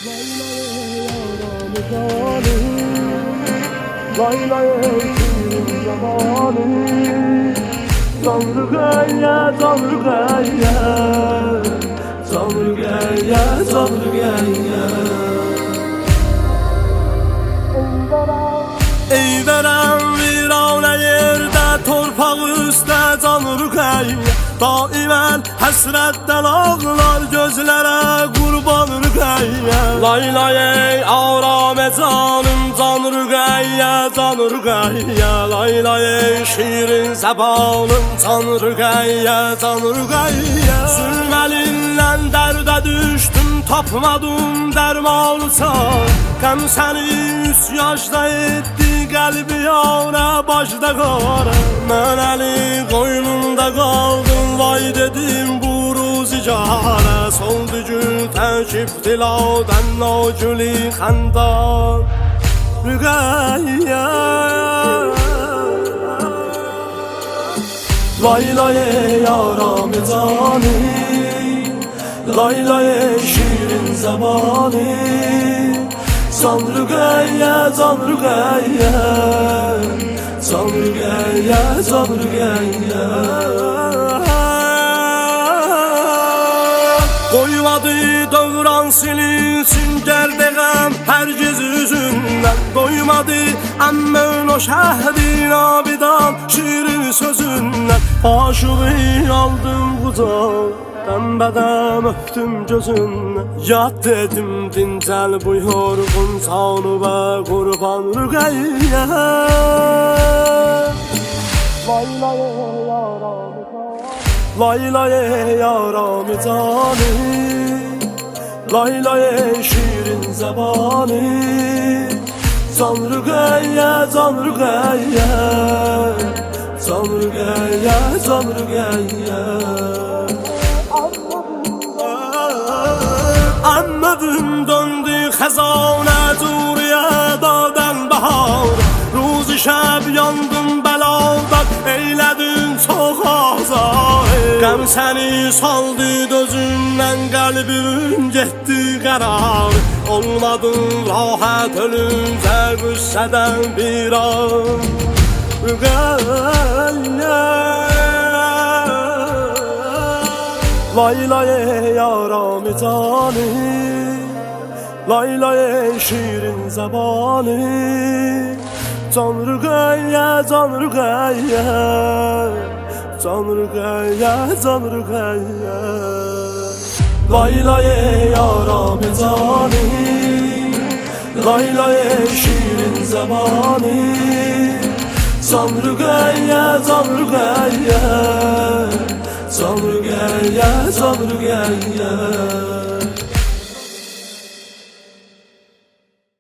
Lay lay yaram zalim, lay lay şirin zamanı. Tanrı gaya, Tanrı gaya, Tanrı gaya, Tanrı gaya. Ey veren virane yerde, torpaq üstə Tanrı gaya. Daimən həsrətdən ağlar gözlərə qurban rüqəyyə. Lay lay ey arame canım Tanrı qəyyə, Tanrı qəyyə. Lay lay ey şirin zəbanım Tanrı qəyyə, Tanrı qəyyə. Zülm əlindən dərdə düşdüm, tapmadım dərmanı çar. Qəm səni üç yaşda etdi, qəlbi yana başda qara. Mən əli qoynunda qaldım, vay dedim bu ruzicara. Soldu gül təkib diladən o gülü xəndan rüqəyyə. Lay lay ey aram cani, lay lay ey şirin zamanı. Tanrı gaya, Tanrı gaya, Tanrı gaya, Tanrı gaya. Koymadı dövran silinsin gerdeğem herkes yüzünden. Doymadı emmön o şehrin abidan şirin sözünden. Aşığı aldım kucak, dəm öptüm gözündən. Yad dedim dincəl bu yorğun canı və qurban rüqəyyə. Lay lay ey yaramı canı, lay lay ey yaramı canı. Lay lay ey şirin zəbanı. Tanrı qəyyə, Tanrı qəyyə, Tanrı qəyyə, Tanrı qəyyə. Anladım döndü xəzanə curiyə dadən bahar. Ruzi şəb yandım bəladan, eylədim çox azar. Qəm səni saldı dözümdən, qəlbim getdi qərar. Olmadım rahat ölümcə qüssədən bir an rüqəyyə. Lay lay ey yaram cani, lay lay ey şirin zamanı. Tanrı gayya, Tanrı gayya, Tanrı gayya, Tanrı gayya. Lay lay ey yaram cani, lay lay ey şirin zamanı. Tanrı gayya, Tanrı gayya, Tanrı gayya, Tanrı gayya.